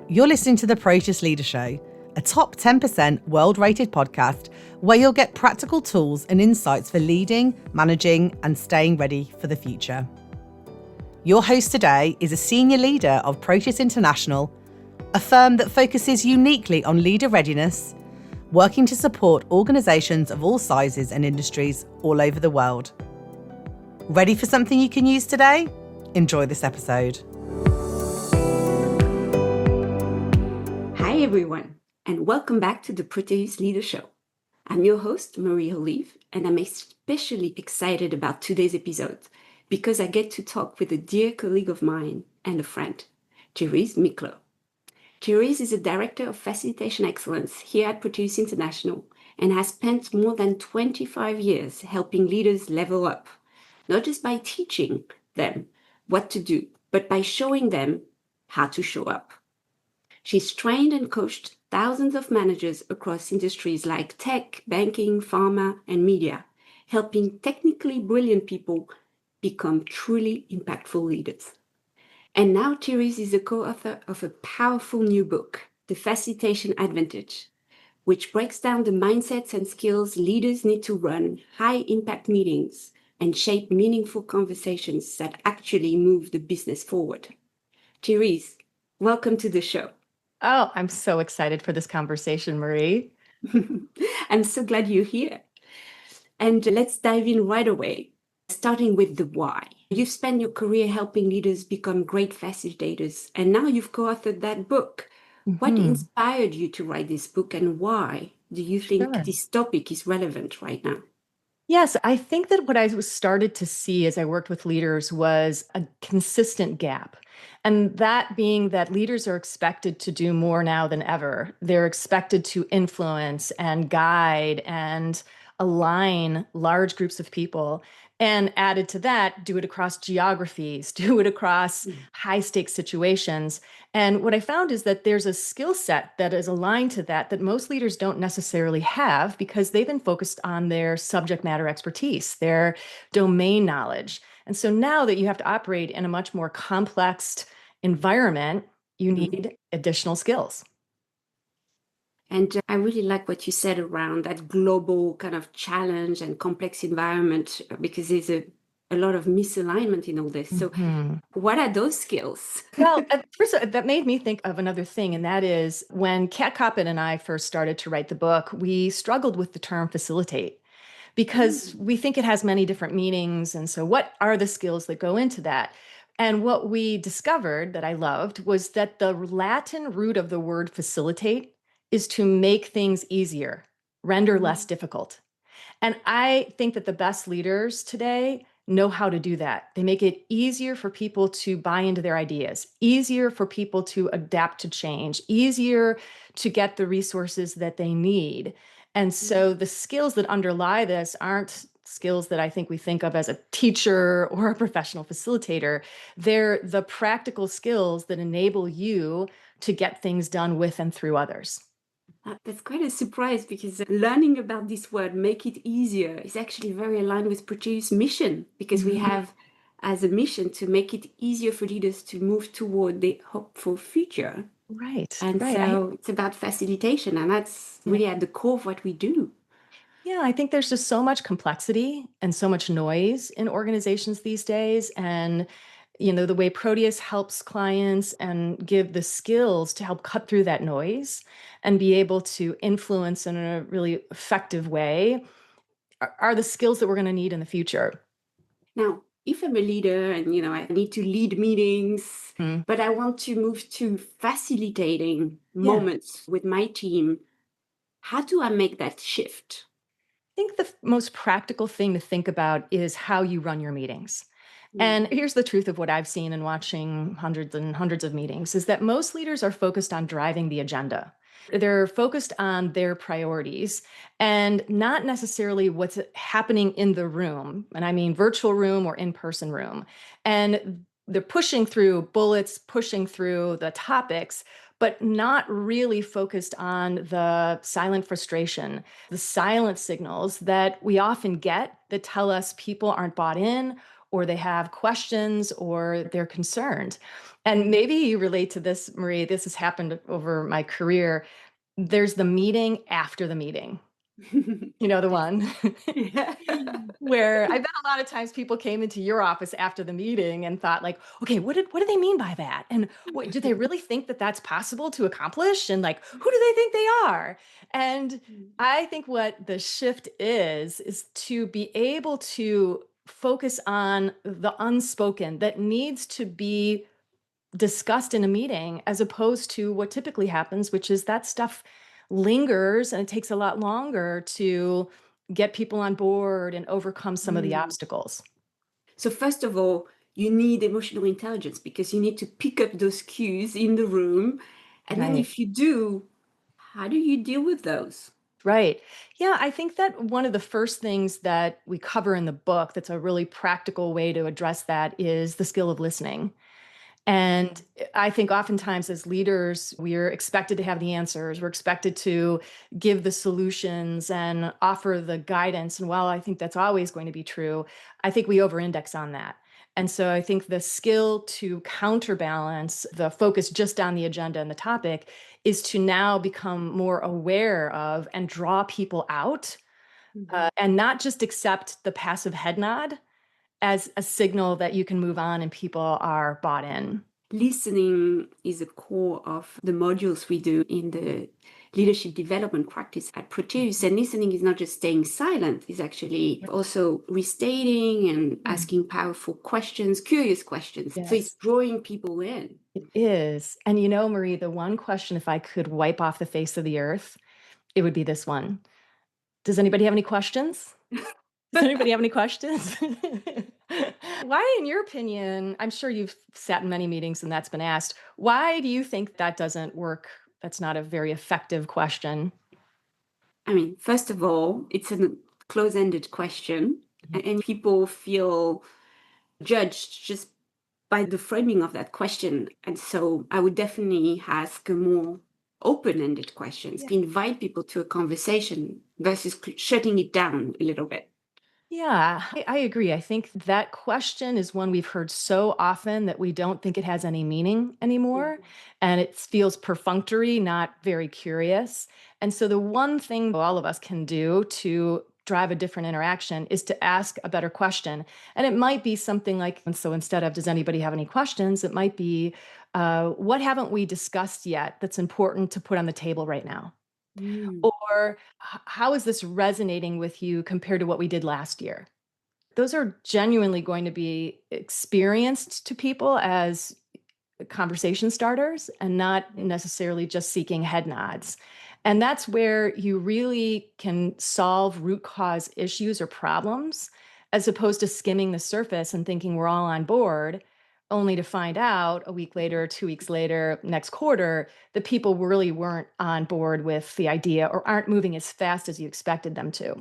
You're listening to the Proteus Leader Show, a top 10% world-rated podcast where you'll get practical tools and insights for leading, managing, and staying ready for the future. Your host today is a senior leader of Proteus International, a firm that focuses uniquely on leader readiness, working to support organisations of all sizes and industries all over the world. Ready for something you can use today? Enjoy this episode. Hi everyone, and welcome back to the Proteus Leader Show. I'm your host, Marie Olive, and I'm especially excited about today's episode because I get to talk with a dear colleague of mine and a friend, Therese Miclot. Therese is a Director of Facilitation Excellence here at Proteus International and has spent more than 25 years helping leaders level up, not just by teaching them what to do, but by showing them how to show up. She's trained and coached thousands of managers across industries like tech, banking, pharma, and media, helping technically brilliant people become truly impactful leaders. And now Therese is the co-author of a powerful new book, The Facilitation Advantage, which breaks down the mindsets and skills leaders need to run high-impact meetings and shape meaningful conversations that actually move the business forward. Therese, welcome to the show. Oh, I'm so excited for this conversation, Marie. I'm so glad you're here. And let's dive in right away, starting with the why. You've spent your career helping leaders become great facilitators, and now you've co-authored that book. What inspired you to write this book, and why do you think this topic is relevant right now? Yes, I think that what I started to see as I worked with leaders was a consistent gap. And that being that leaders are expected to do more now than ever. They're expected to influence and guide and align large groups of people. And added to that, do it across geographies, do it across high stakes situations. And what I found is that there's a skill set that is aligned to that most leaders don't necessarily have because they've been focused on their subject matter expertise, their domain knowledge. And so now that you have to operate in a much more complex environment, you need additional skills. And I really like what you said around that global kind of challenge and complex environment, because there's a lot of misalignment in all this. So what are those skills? Well, first, that made me think of another thing, and that is when Kat Coppin and I first started to write the book, we struggled with the term facilitate because we think it has many different meanings. And so what are the skills that go into that? And what we discovered that I loved was that the Latin root of the word facilitate is to make things easier, render less difficult. And I think that the best leaders today know how to do that. They make it easier for people to buy into their ideas, easier for people to adapt to change, easier to get the resources that they need. And so the skills that underlie this aren't skills that I think we think of as a teacher or a professional facilitator. They're the practical skills that enable you to get things done with and through others. That's quite a surprise because learning about this word, make it easier, is actually very aligned with Proteus' mission, because we have as a mission to make it easier for leaders to move toward the hopeful future. Right. And so it's about facilitation, and that's really at the core of what we do. Yeah, I think there's just so much complexity and so much noise in organizations these days. And the way Proteus helps clients and give the skills to help cut through that noise and be able to influence in a really effective way are the skills that we're going to need in the future. Now, if I'm a leader and, I need to lead meetings, but I want to move to facilitating moments with my team, how do I make that shift? I think the most practical thing to think about is how you run your meetings. And here's the truth of what I've seen in watching hundreds and hundreds of meetings is that most leaders are focused on driving the agenda. They're focused on their priorities and not necessarily what's happening in the room. And I mean virtual room or in-person room. And they're pushing through bullets, pushing through the topics, but not really focused on the silent frustration, the silent signals that we often get that tell us people aren't bought in or they have questions, or they're concerned. And maybe you relate to this, Marie. This has happened over my career. There's the meeting after the meeting. You know the one Yeah. where I bet a lot of times people came into your office after the meeting and thought like, okay, what do they mean by that? And what, do they really think that that's possible to accomplish? And like, who do they think they are? And I think what the shift is to be able to focus on the unspoken that needs to be discussed in a meeting, as opposed to what typically happens, which is that stuff lingers and it takes a lot longer to get people on board and overcome some of the obstacles. So first of all, you need emotional intelligence because you need to pick up those cues in the room. And then Right. if you do, how do you deal with those? Right. Yeah, I think that one of the first things that we cover in the book that's a really practical way to address that is the skill of listening. And I think oftentimes as leaders, we're expected to have the answers. We're expected to give the solutions and offer the guidance. And while I think that's always going to be true, I think we over-index on that. And so I think the skill to counterbalance the focus just on the agenda and the topic is to now become more aware of and draw people out, and not just accept the passive head nod as a signal that you can move on and people are bought in. Listening is a core of the modules we do in the leadership development practice at Proteus. And listening is not just staying silent, it's actually also restating and asking powerful questions, curious questions. So it's Yes. drawing people in. It is. And you know, Marie, the one question, if I could wipe off the face of the earth, it would be this one. Does anybody have any questions? Does anybody have any questions? Why, in your opinion, I'm sure you've sat in many meetings and that's been asked, why do you think that doesn't work? That's not a very effective question. I mean, first of all, it's a close-ended question, and people feel judged just by the framing of that question. And so I would definitely ask a more open-ended questions to invite people to a conversation versus shutting it down a little bit. Yeah, I agree. I think that question is one we've heard so often that we don't think it has any meaning anymore. And it feels perfunctory, not very curious. And so the one thing all of us can do to drive a different interaction is to ask a better question. And it might be something like, and so instead of, does anybody have any questions? It might be, what haven't we discussed yet that's important to put on the table right now? Or how is this resonating with you compared to what we did last year? Those are genuinely going to be experienced to people as conversation starters and not necessarily just seeking head nods. And that's where you really can solve root cause issues or problems, as opposed to skimming the surface and thinking we're all on board, only to find out a week later, 2 weeks later, next quarter, that people really weren't on board with the idea or aren't moving as fast as you expected them to.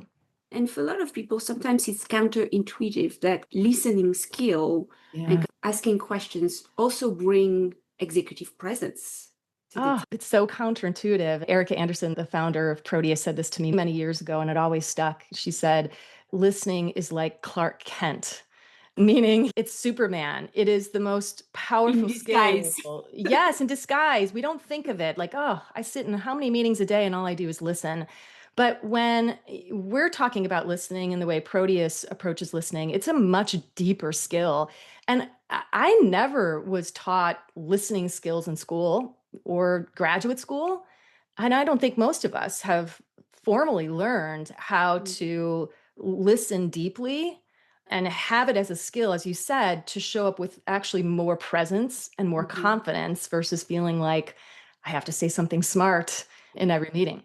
And for a lot of people, sometimes it's counterintuitive that listening skill and asking questions also bring executive presence to the Oh, it's so counterintuitive. Erica Anderson, the founder of Proteus, said this to me many years ago, and it always stuck. She said, listening is like Clark Kent, meaning it's Superman. It is the most in powerful disguise. skill. Yes, in disguise. We don't think of it like, oh, I sit in how many meetings a day and all I do is listen. But when we're talking about listening and the way Proteus approaches listening, it's a much deeper skill. And I never was taught listening skills in school or graduate school. And I don't think most of us have formally learned how to listen deeply and have it as a skill, as you said, to show up with actually more presence and more confidence versus feeling like I have to say something smart in every meeting.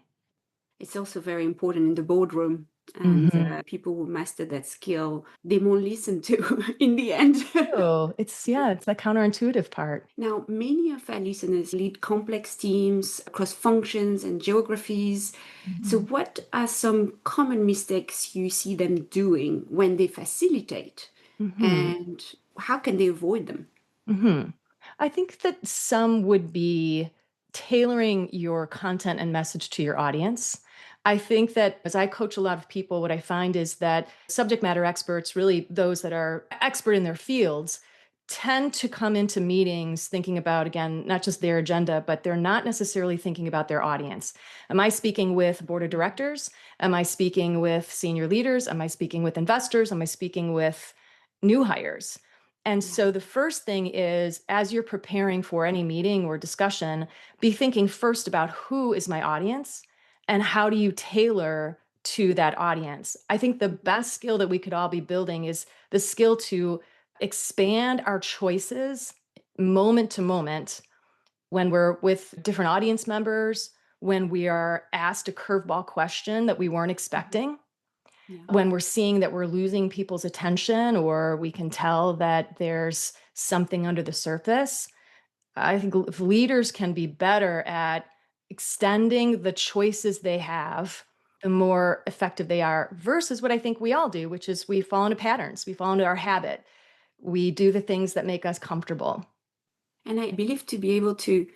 It's also very important in the boardroom. And Mhm. people who master that skill, they more listen to in the end. Oh, it's that counterintuitive part. Now, many of our listeners lead complex teams across functions and geographies. So, Mhm. what are some common mistakes you see them doing when they facilitate? Mhm. And how can they avoid them? Mhm. I think that some would be tailoring your content and message to your audience. I think that as I coach a lot of people, what I find is that subject matter experts, really those that are expert in their fields, tend to come into meetings thinking about, again, not just their agenda, but they're not necessarily thinking about their audience. Am I speaking with board of directors? Am I speaking with senior leaders? Am I speaking with investors? Am I speaking with new hires? And so the first thing is, as you're preparing for any meeting or discussion, be thinking first about who is my audience and how do you tailor to that audience. I think the best skill that we could all be building is the skill to expand our choices moment to moment when we're with different audience members, when we are asked a curveball question that we weren't expecting, Yeah. when we're seeing that we're losing people's attention or we can tell that there's something under the surface. I think if leaders can be better at extending the choices they have, the more effective they are, versus what I think we all do, which is we fall into patterns, we fall into our habit. We do the things that make us comfortable. And I believe to be able to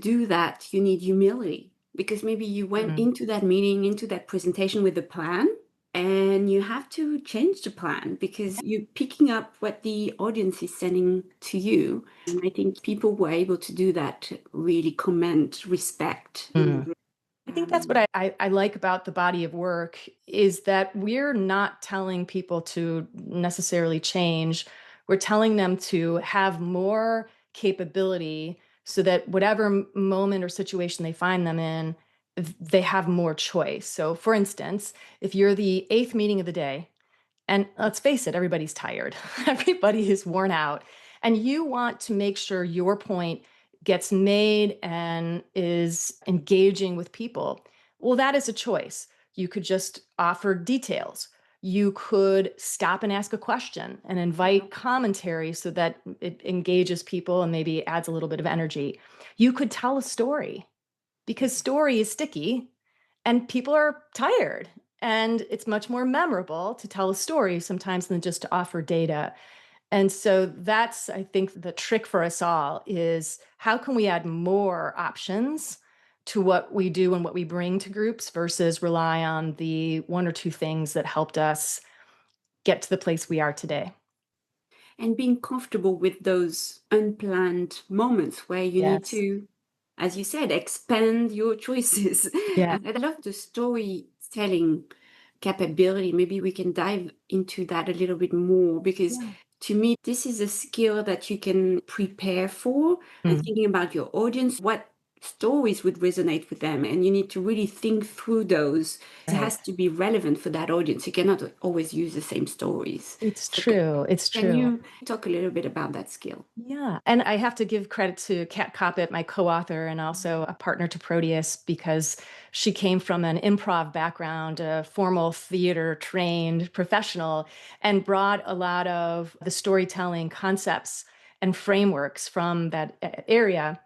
do that, you need humility, because maybe you went into that meeting, into that presentation with a plan, and you have to change the plan because you're picking up what the audience is sending to you. And I think people were able to do that really commend, respect. I think that's what I like about the body of work is that we're not telling people to necessarily change. We're telling them to have more capability so that whatever moment or situation they find them in, they have more choice. So, for instance, if you're the eighth meeting of the day, and let's face it, everybody's tired, everybody is worn out, and you want to make sure your point gets made and is engaging with people. Well, that is a choice. You could just offer details. You could stop and ask a question and invite commentary so that it engages people and maybe adds a little bit of energy. You could tell a story because story is sticky and people are tired. And it's much more memorable to tell a story sometimes than just to offer data. And so that's, I think, the trick for us all is how can we add more options to what we do and what we bring to groups versus rely on the one or two things that helped us get to the place we are today. And being comfortable with those unplanned moments where you need Yes. to, as you said, expand your choices. Yeah. I love the storytelling capability. Maybe we can dive into that a little bit more because Yeah. to me, this is a skill that you can prepare for and thinking about your audience, what stories would resonate with them. And you need to really think through those. It Right. has to be relevant for that audience. You cannot always use the same stories. It's So true. It's can true. you talk a little bit about that skill? Yeah. And I have to give credit to Kat Coppett, my co-author and also a partner to Proteus, because she came from an improv background, a formal theater trained professional, and brought a lot of the storytelling concepts and frameworks from that area.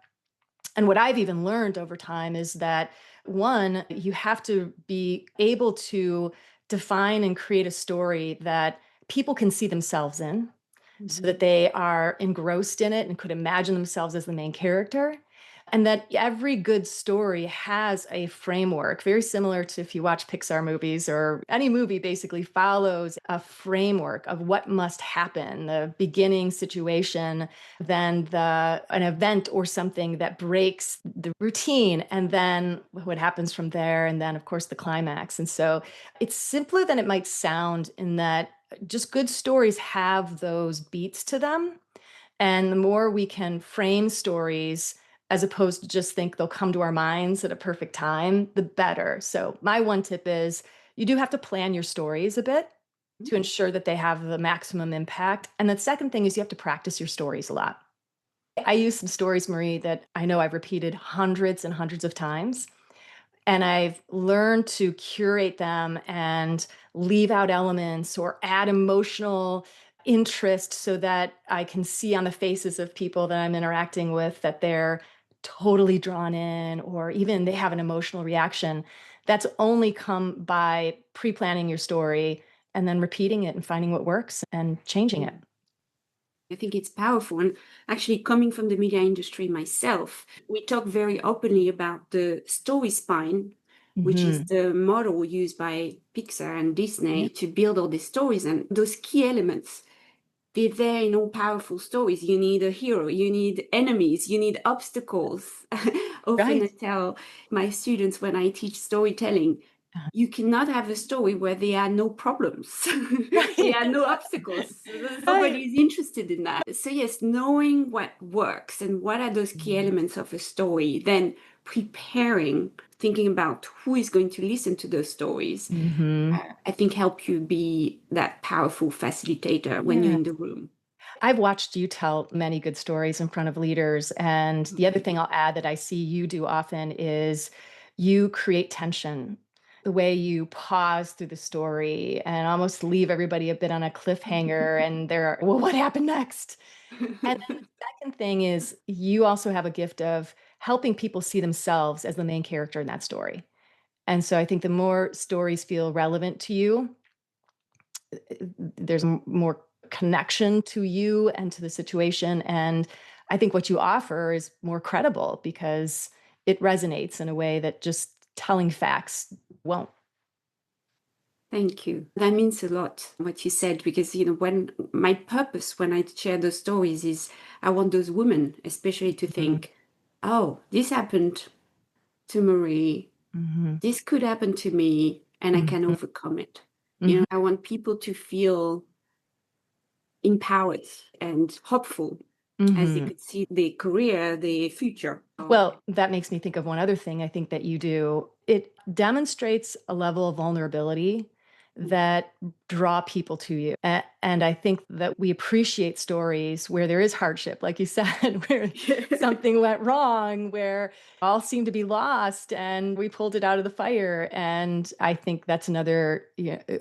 And what I've even learned over time is that one, you have to be able to define and create a story that people can see themselves in so that they are engrossed in it and could imagine themselves as the main character. And that every good story has a framework, very similar to if you watch Pixar movies or any movie basically follows a framework of what must happen, the beginning situation, then an event or something that breaks the routine, and then what happens from there, and then of course the climax. And so it's simpler than it might sound in that just good stories have those beats to them. And the more we can frame stories as opposed to just think they'll come to our minds at a perfect time, the better. So, my one tip is you do have to plan your stories a bit to ensure that they have the maximum impact. And the second thing is you have to practice your stories a lot. I use some stories, Marie, that I know I've repeated hundreds and hundreds of times. And I've learned to curate them and leave out elements or add emotional interest so that I can see on the faces of people that I'm interacting with that they're totally drawn in or even they have an emotional reaction. That's only come by pre planning your story and then repeating it and finding what works and changing it. I think it's powerful. And actually, coming from the media industry myself, we talk very openly about the story spine which is Mhm. the model used by Pixar and Disney to build all these stories. And those key elements, they're there in all powerful stories. You need a hero, you need enemies, you need obstacles. Often I Right. tell my students when I teach storytelling, Uh, you cannot have a story where there are no problems. There Right. are no obstacles. Right. Nobody is interested in that. So yes, knowing what works and what are those key Mhm. elements of a story, then preparing, thinking about who is going to listen to those stories, Mhm. I think help you be that powerful facilitator when you're Yeah. in the room. I've watched you tell many good stories in front of leaders. And the other thing I'll add that I see you do often is you create tension. The way you pause through the story and almost leave everybody a bit on a cliffhanger and they're, well, what happened next? And then the second thing is you also have a gift of helping people see themselves as the main character in that story. And so I think the more stories feel relevant to you, there's more connection to you and to the situation. And I think what you offer is more credible because it resonates in a way that just telling facts won't. Thank you. That means a lot what you said because when my purpose when I share those stories is I want those women especially to Mhm. think, oh, this happened to Marie. Mhm. This could happen to me and I can Mhm. overcome it. Mhm. I want people to feel empowered and hopeful as they Mhm. could see their career, their future. Well, that makes me think of one other thing I think that you do. It demonstrates a level of vulnerability that draw people to you. And I think that we appreciate stories where there is hardship, like you said, where something went wrong, where all seemed to be lost and we pulled it out of the fire. And I think that's another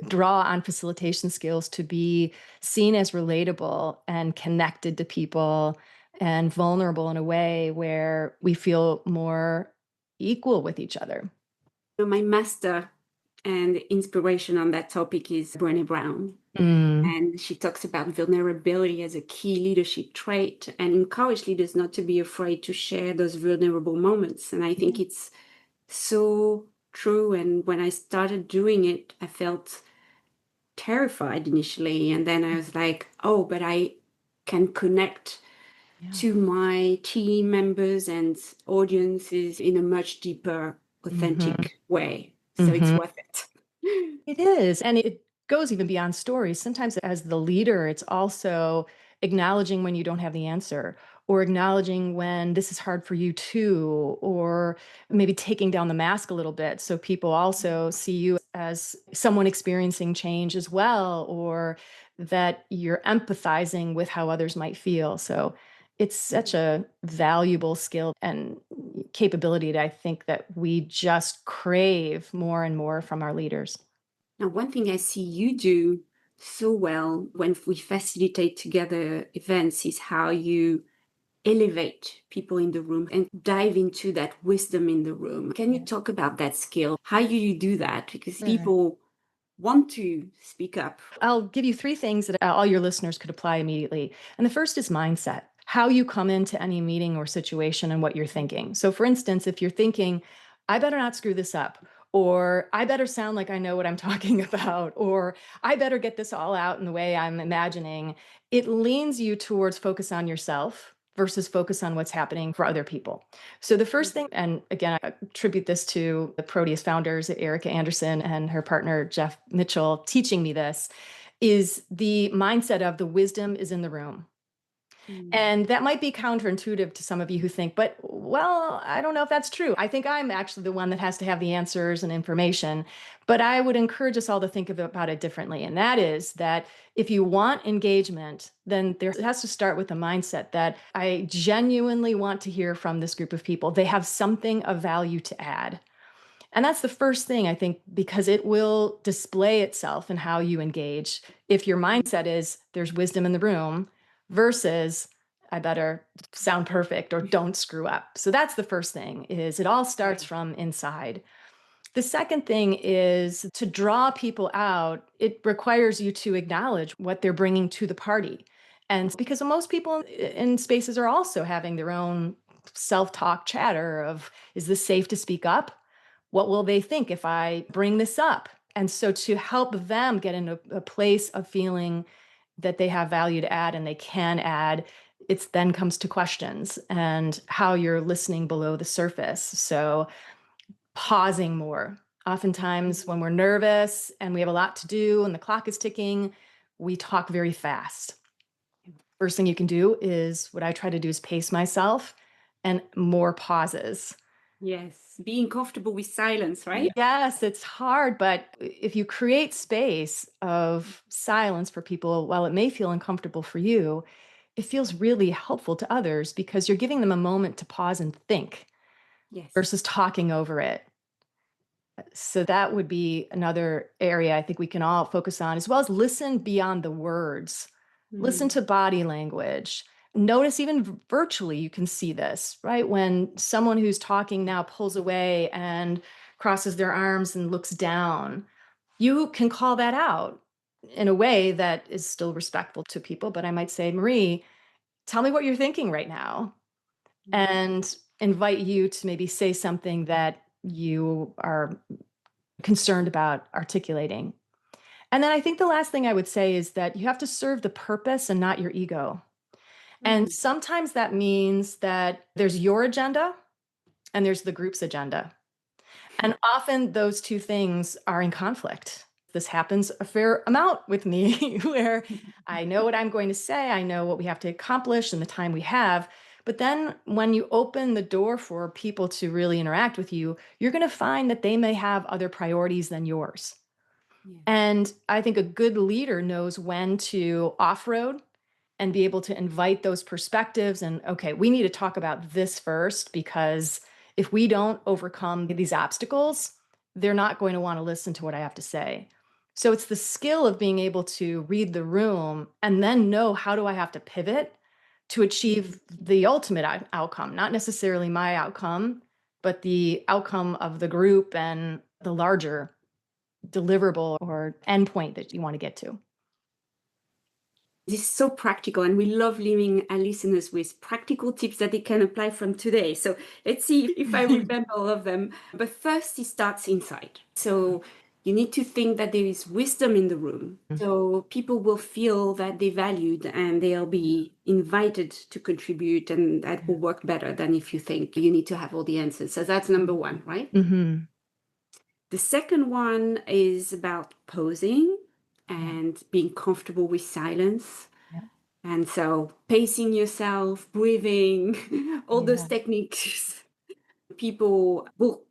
draw on facilitation skills to be seen as relatable and connected to people and vulnerable in a way where we feel more equal with each other. My master and inspiration on that topic is Brené Brown. Mm. And she talks about vulnerability as a key leadership trait and encourage leaders not to be afraid to share those vulnerable moments. And I think it's so true. And when I started doing it, I felt terrified initially. And then I was like, oh, but I can connect Yeah. to my team members and audiences in a much deeper, Mhm. authentic way. So it's Mhm. worth it. It is, and it goes even beyond stories. Sometimes as the leader, it's also acknowledging when you don't have the answer, or acknowledging when this is hard for you too, or maybe taking down the mask a little bit so people also see you as someone experiencing change as well, or that you're empathizing with how others might feel. So it's such a valuable skill and capability that I think that we just crave more and more from our leaders. Now, one thing I see you do so well when we facilitate together events is how you elevate people in the room and dive into that wisdom in the room. Can you talk about that skill? How do you do that? Because Sure. people want to speak up. I'll give you three things that all your listeners could apply immediately. And the first is mindset, how you come into any meeting or situation and what you're thinking. So, for instance, if you're thinking, I better not screw this up, or I better sound like I know what I'm talking about, or I better get this all out in the way I'm imagining, it leans you towards focus on yourself versus focus on what's happening for other people. So the first thing, and again, I attribute this to the Proteus founders, Erica Anderson and her partner, Jeff Mitchell, teaching me this, is the mindset of the wisdom is in the room. Mm. And that might be counterintuitive to some of you who think, but well, I don't know if that's true. I think I'm actually the one that has to have the answers and information. But I would encourage us all to think about it differently. And that is that if you want engagement, then there has to start with the mindset that I genuinely want to hear from this group of people. They have something of value to add. And that's the first thing I think, because it will display itself in how you engage. If your mindset is there's wisdom in the room versus I better sound perfect or don't screw up. So that's the first thing, is it all starts from inside. The second thing is to draw people out, it requires you to acknowledge what they're bringing to the party. And because most people in spaces are also having their own self-talk chatter of, is this safe to speak up? What will they think if I bring this up? And so to help them get in a place of feeling that they have value to add and they can add, it then comes to questions and how you're listening below the surface. So pausing more. Oftentimes when we're nervous and we have a lot to do and the clock is ticking, we talk very fast. First thing you can do is what I try to do is pace myself and more pauses. Yes, being comfortable with silence, right? Yes, it's hard, but if you create space of silence for people, while it may feel uncomfortable for you, it feels really helpful to others because you're giving them a moment to pause and think Yes. versus talking over it. So that would be another area I think we can all focus on, as well as listen beyond the words. Listen to body language. Notice even virtually, you can see this, right? When someone who's talking now pulls away and crosses their arms and looks down, you can call that out in a way that is still respectful to people. But I might say, Marie, tell me what you're thinking right now, and invite you to maybe say something that you are concerned about articulating. And then I think the last thing I would say is that you have to serve the purpose and not your ego. And sometimes that means that there's your agenda and there's the group's agenda. And often those two things are in conflict. This happens a fair amount with me, where I know what I'm going to say, I know what we have to accomplish and the time we have. But then when you open the door for people to really interact with you, you're going to find that they may have other priorities than yours. Yeah. And I think a good leader knows when to off-road and be able to invite those perspectives and, okay, we need to talk about this first, because if we don't overcome these obstacles, they're not going to want to listen to what I have to say. So it's the skill of being able to read the room and then know, how do I have to pivot to achieve the ultimate outcome, not necessarily my outcome, but the outcome of the group and the larger deliverable or endpoint that you want to get to. This is so practical, and we love leaving our listeners with practical tips that they can apply from today. So let's see if I remember all of them. But first, it starts inside. So you need to think that there is wisdom in the room. So people will feel that they're valued and they'll be invited to contribute, and that will work better than if you think you need to have all the answers. So that's number one, right? Mm-hmm. The second one is about posing and being comfortable with silence. Yeah. And so pacing yourself, breathing, all those Yeah. techniques, people will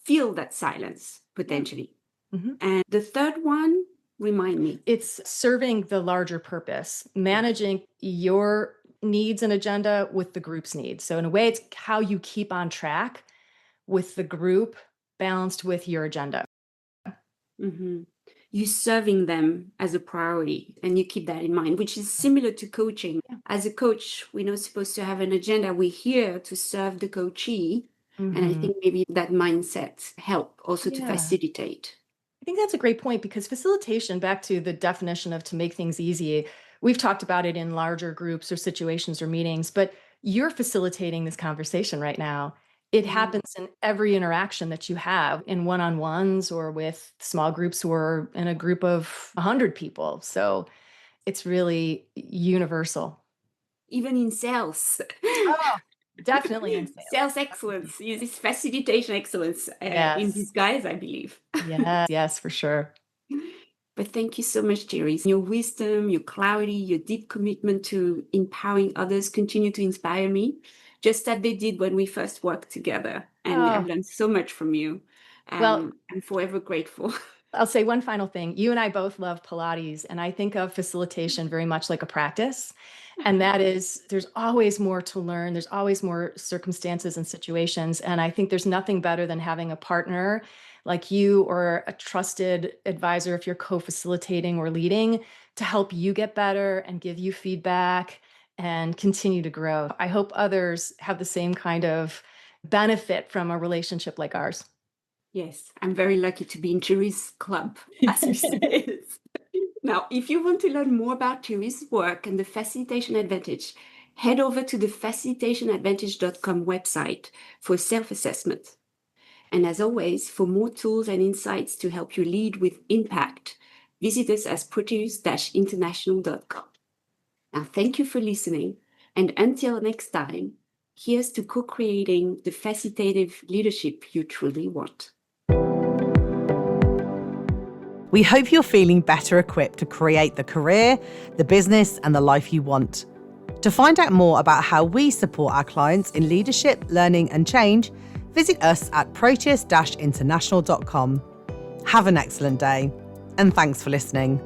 feel that silence potentially. Mm-hmm. And the third one, remind me. It's serving the larger purpose, managing your needs and agenda with the group's needs. So in a way, it's how you keep on track with the group balanced with your agenda. You serving them as a priority, and you keep that in mind, which is similar to coaching. Yeah. As a coach, we're not supposed to have an agenda. We're here to serve the coachee. And I think maybe that mindset help also to facilitate. I think that's a great point, because facilitation, back to the definition of to make things easy, we've talked about it in larger groups or situations or meetings, but you're facilitating this conversation right now. It happens in every interaction that you have, in one-on-ones or with small groups or in a group of 100 people. So it's really universal. Even in sales. Oh, definitely in sales. Sales excellence. Use this facilitation excellence in disguise, I believe. Yes, for sure. But thank you so much, Therese. Your wisdom, your clarity, your deep commitment to empowering others continue to inspire me, just as they did when we first worked together. And I've learned so much from you. Well, I'm forever grateful. I'll say one final thing. You and I both love Pilates, and I think of facilitation very much like a practice. And that is, there's always more to learn. There's always more circumstances and situations. And I think there's nothing better than having a partner like you or a trusted advisor, if you're co-facilitating or leading, to help you get better and give you feedback and continue to grow. I hope others have the same kind of benefit from a relationship like ours. Yes, I'm very lucky to be in Therese's club, as you said. Now, if you want to learn more about Therese's work and the Facilitation Advantage, head over to the facilitationadvantage.com website for self-assessment. And as always, for more tools and insights to help you lead with impact, visit us at Proteus-International.com. Now, thank you for listening. And until next time, here's to co-creating the facilitative leadership you truly want. We hope you're feeling better equipped to create the career, the business, and the life you want. To find out more about how we support our clients in leadership, learning, and change, visit us at Proteus-International.com. Have an excellent day, and thanks for listening.